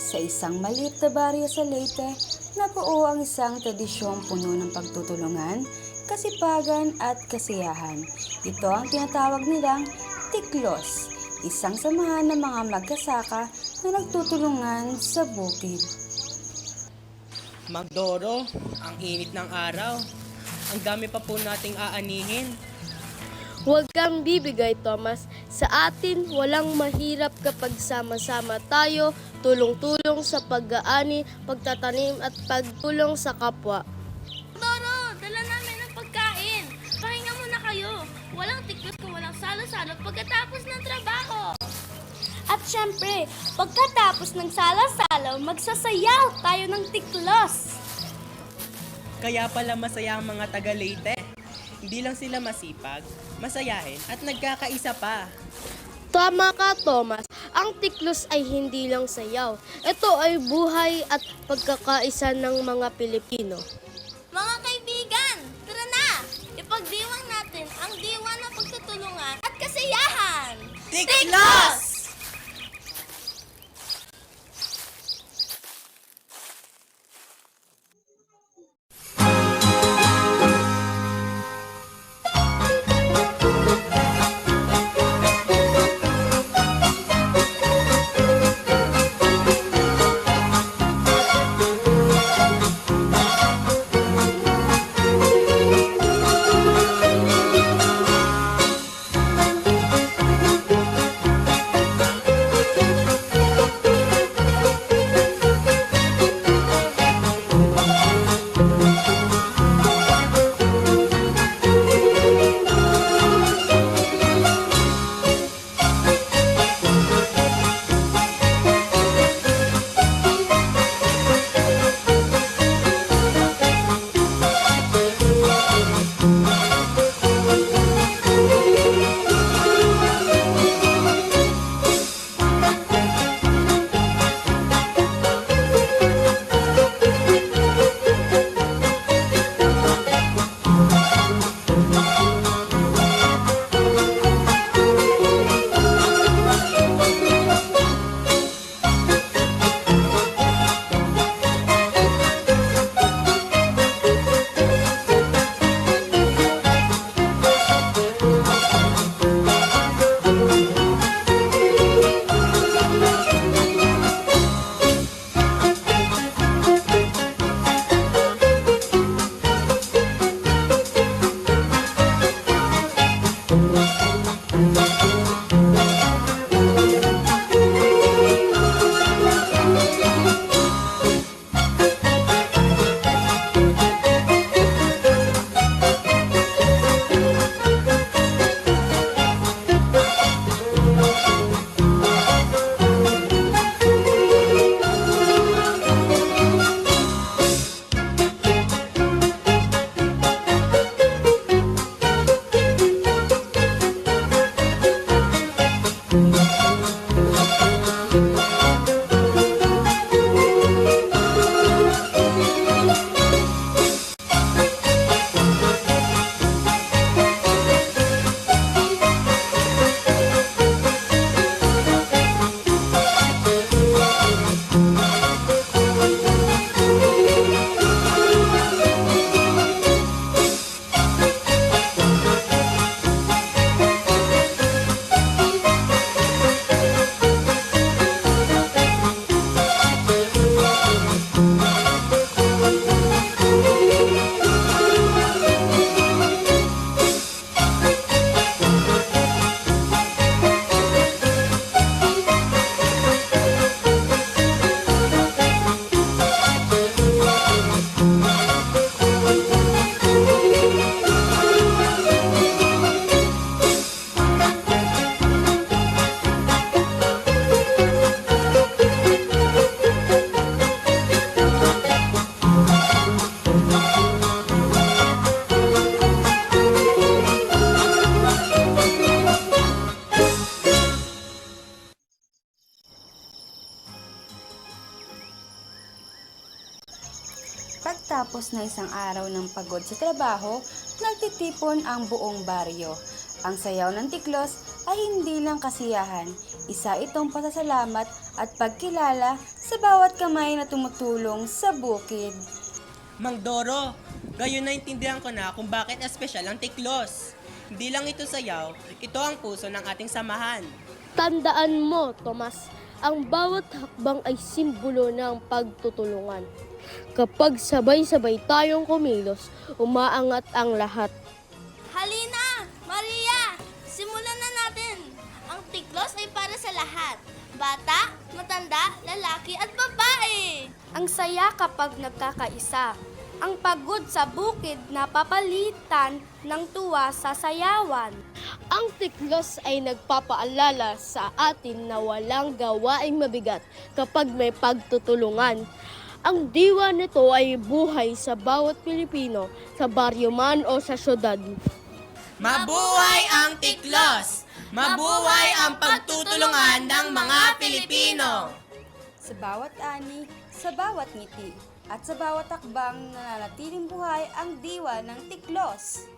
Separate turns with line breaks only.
Sa isang maliit na baryo sa Leyte, nabuo ang isang tradisyong puno ng pagtutulungan, kasipagan at kasiyahan. Ito ang tinatawag nilang Tiklos, isang samahan ng mga magkasaka na nagtutulungan sa bukid.
Magdoro, ang init ng araw. Ang dami pa po nating aanihin.
Huwag kang bibigay, Thomas. Sa atin, walang mahirap kapag sama-sama tayo, tulong-tulong sa pag-aani, pagtatanim at pagtulong sa kapwa.
Doro, dala namin ng pagkain. Pahinga muna kayo. Walang tiklos kung walang salo-salo pagkatapos ng trabaho. At syempre, pagkatapos ng salo-salo, magsasayaw tayo ng tiklos.
Kaya pala masaya ang mga taga-Leyte. Hindi lang sila masipag, masayahin at nagkakaisa pa.
Tama ka, Thomas. Ang tiklos ay hindi lang sayaw. Ito ay buhay at pagkakaisa ng mga Pilipino.
Mga kaibigan, tara na! Ipagdiwang natin ang diwa ng pagtutulungan at kasiyahan!
Tiklos!
Pagtapos na isang araw ng pagod sa trabaho, nagtitipon ang buong baryo. Ang sayaw ng tiklos ay hindi lang kasiyahan, isa itong pasasalamat at pagkilala sa bawat kamay na tumutulong sa bukid.
Mang Doro, gayon naintindihan ko na kung bakit espesyal ang tiklos. Hindi lang ito sayaw, ito ang puso ng ating samahan.
Tandaan mo, Tomas, ang bawat hakbang ay simbolo ng pagtutulungan. Kapag sabay-sabay tayong kumilos, umaangat ang lahat.
Halina! Maria! Simulan na natin! Ang tiklos ay para sa lahat. Bata, matanda, lalaki at babae.
Ang saya kapag nagkakaisa. Ang pagod sa bukid napapalitan ng tuwa sa sayawan.
Ang tiklos ay nagpapaalala sa atin na walang gawaing mabigat kapag may pagtutulungan. Ang diwa nito ay buhay sa bawat Pilipino, sa baryo man o sa syudad.
Mabuhay ang tiklos! Mabuhay ang pagtutulungan ng mga Pilipino!
Sa bawat ani, sa bawat ngiti, at sa bawat takbang nananatiling buhay ang diwa ng tiklos.